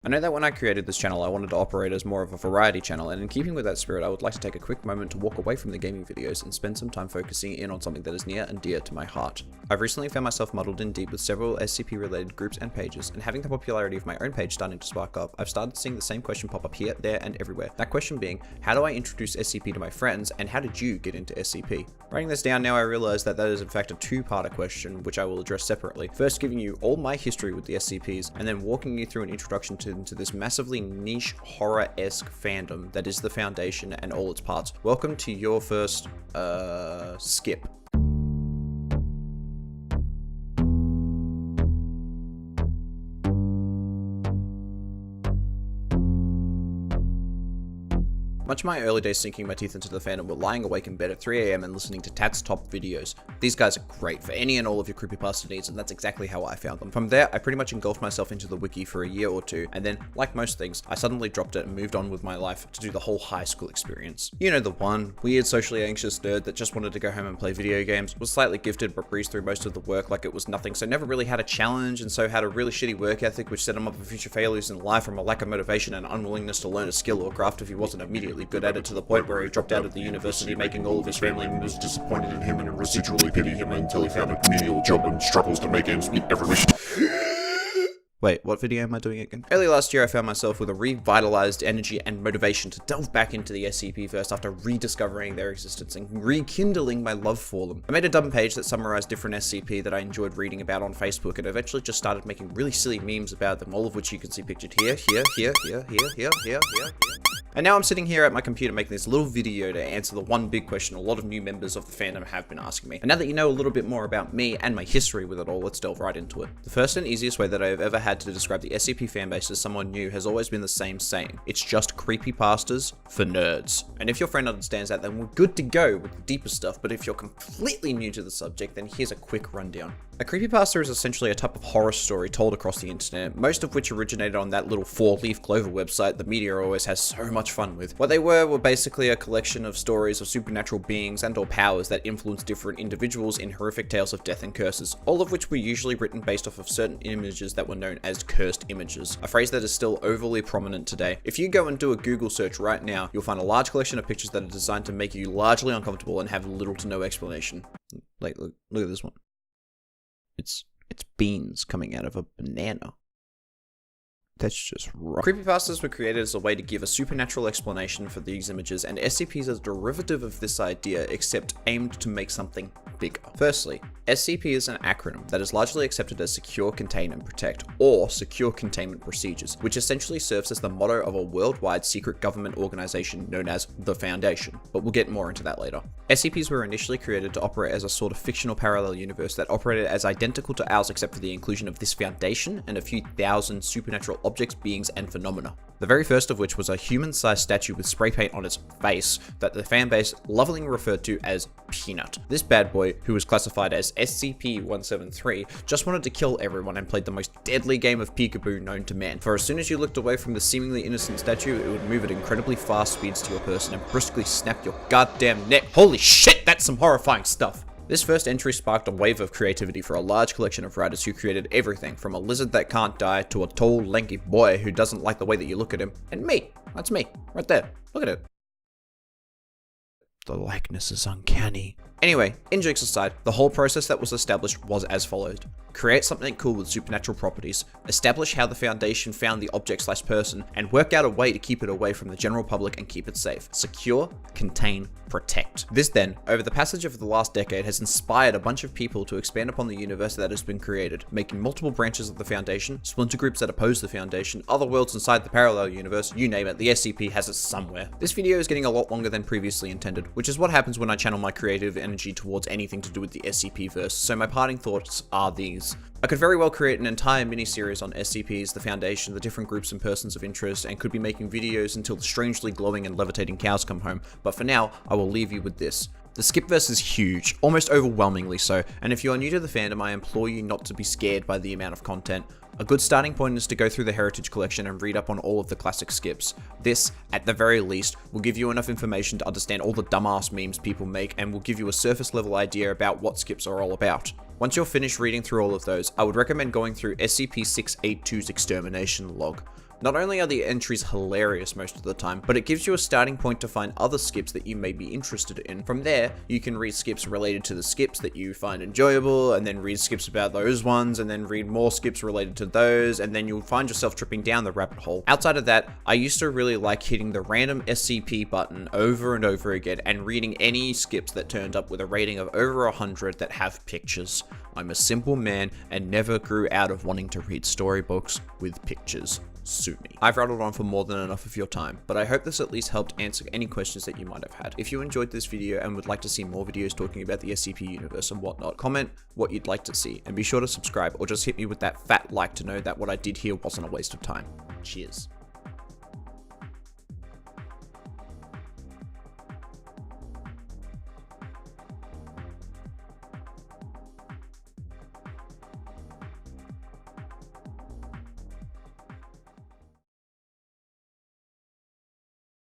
I know that when I created this channel, I wanted to operate as more of a variety channel, and in keeping with that spirit, I would like to take a quick moment to walk away from the gaming videos and spend some time focusing in on something that is near and dear to my heart. I've recently found myself muddled in deep with several SCP related groups and pages, and having the popularity of my own page starting to spark up, I've started seeing the same question pop up here, there, and everywhere. That question being, how do I introduce SCP to my friends, and how did you get into SCP? Writing this down now, I realize that that is in fact a two-parter question, which I will address separately. First, giving you all my history with the SCPs, and then walking you through an introduction into this massively niche horror-esque fandom that is the Foundation and all its parts. Welcome to your first, skip. Much of my early days sinking my teeth into the fandom were lying awake in bed at 3 AM and listening to Tat's top videos. These guys are great for any and all of your creepypasta needs, and that's exactly how I found them. From there, I pretty much engulfed myself into the wiki for a year or two, and then, like most things, I suddenly dropped it and moved on with my life to do the whole high school experience. You know the one, weird socially anxious nerd that just wanted to go home and play video games, was slightly gifted but breezed through most of the work like it was nothing, so never really had a challenge, and so had a really shitty work ethic which set him up for future failures in life from a lack of motivation and unwillingness to learn a skill or craft if he wasn't immediately good at it, to the point where he dropped out of the university, making all of his family members disappointed in him and residually pity him until he found a menial job and struggles to make ends meet every week. Wait, what video am I doing again? Early last year, I found myself with a revitalized energy and motivation to delve back into the SCP first after rediscovering their existence and rekindling my love for them. I made a dumb page that summarized different SCP that I enjoyed reading about on Facebook, and eventually just started making really silly memes about them, all of which you can see pictured here. And now I'm sitting here at my computer making this little video to answer the one big question a lot of new members of the fandom have been asking me. And now that you know a little bit more about me and my history with it all, let's delve right into it. The first and easiest way that I have ever had to describe the SCP fanbase as someone new has always been the same saying. It's just creepypastas for nerds. And if your friend understands that, then we're good to go with the deeper stuff, but if you're completely new to the subject, then here's a quick rundown. A creepypasta is essentially a type of horror story told across the internet, most of which originated on that little four-leaf clover website the media always has so much fun with. What they were basically a collection of stories of supernatural beings and or powers that influenced different individuals in horrific tales of death and curses, all of which were usually written based off of certain images that were known as cursed images, a phrase that is still overly prominent today. If you go and do a Google search right now, you'll find a large collection of pictures that are designed to make you largely uncomfortable and have little to no explanation. Like, look at this one. It's beans coming out of a banana. That's just wrong. Creepypastas were created as a way to give a supernatural explanation for these images, and SCPs are a derivative of this idea, except aimed to make something bigger. Firstly, SCP is an acronym that is largely accepted as Secure, Contain, and Protect, or Secure Containment Procedures, which essentially serves as the motto of a worldwide secret government organization known as the Foundation, but we'll get more into that later. SCPs were initially created to operate as a sort of fictional parallel universe that operated as identical to ours except for the inclusion of this Foundation and a few thousand supernatural objects, beings, and phenomena. The very first of which was a human-sized statue with spray paint on its face that the fanbase lovingly referred to as Peanut. This bad boy, who was classified as SCP-173, just wanted to kill everyone and played the most deadly game of peekaboo known to man. For as soon as you looked away from the seemingly innocent statue, it would move at incredibly fast speeds to your person and briskly snap your goddamn neck. Holy shit, that's some horrifying stuff! This first entry sparked a wave of creativity for a large collection of writers who created everything from a lizard that can't die to a tall, lanky boy who doesn't like the way that you look at him. And me. That's me. Right there. Look at it. The likeness is uncanny. Anyway, in jokes aside, the whole process that was established was as follows. Create something cool with supernatural properties, establish how the Foundation found the object/person, and work out a way to keep it away from the general public and keep it safe. Secure, contain, protect. This then, over the passage of the last decade, has inspired a bunch of people to expand upon the universe that has been created, making multiple branches of the Foundation, splinter groups that oppose the Foundation, other worlds inside the parallel universe, you name it, the SCP has it somewhere. This video is getting a lot longer than previously intended, which is what happens when I channel my creative energy towards anything to do with the SCP-verse, so my parting thoughts are these. I could very well create an entire mini-series on SCPs, the Foundation, the different groups and persons of interest, and could be making videos until the strangely glowing and levitating cows come home, but for now, I will leave you with this. The skipverse is huge, almost overwhelmingly so, and if you are new to the fandom, I implore you not to be scared by the amount of content. A good starting point is to go through the Heritage Collection and read up on all of the classic skips. This, at the very least, will give you enough information to understand all the dumbass memes people make and will give you a surface level idea about what skips are all about. Once you're finished reading through all of those, I would recommend going through SCP-682's extermination log. Not only are the entries hilarious most of the time, but it gives you a starting point to find other skips that you may be interested in. From there, you can read skips related to the skips that you find enjoyable, and then read skips about those ones, and then read more skips related to those, and then you'll find yourself tripping down the rabbit hole. Outside of that, I used to really like hitting the random SCP button over and over again and reading any skips that turned up with a rating of over 100 that have pictures. I'm a simple man and never grew out of wanting to read storybooks with pictures. Sue me. I've rattled on for more than enough of your time, but I hope this at least helped answer any questions that you might have had. If you enjoyed this video and would like to see more videos talking about the SCP universe and whatnot, comment what you'd like to see, and be sure to subscribe or just hit me with that fat like to know that what I did here wasn't a waste of time. Cheers.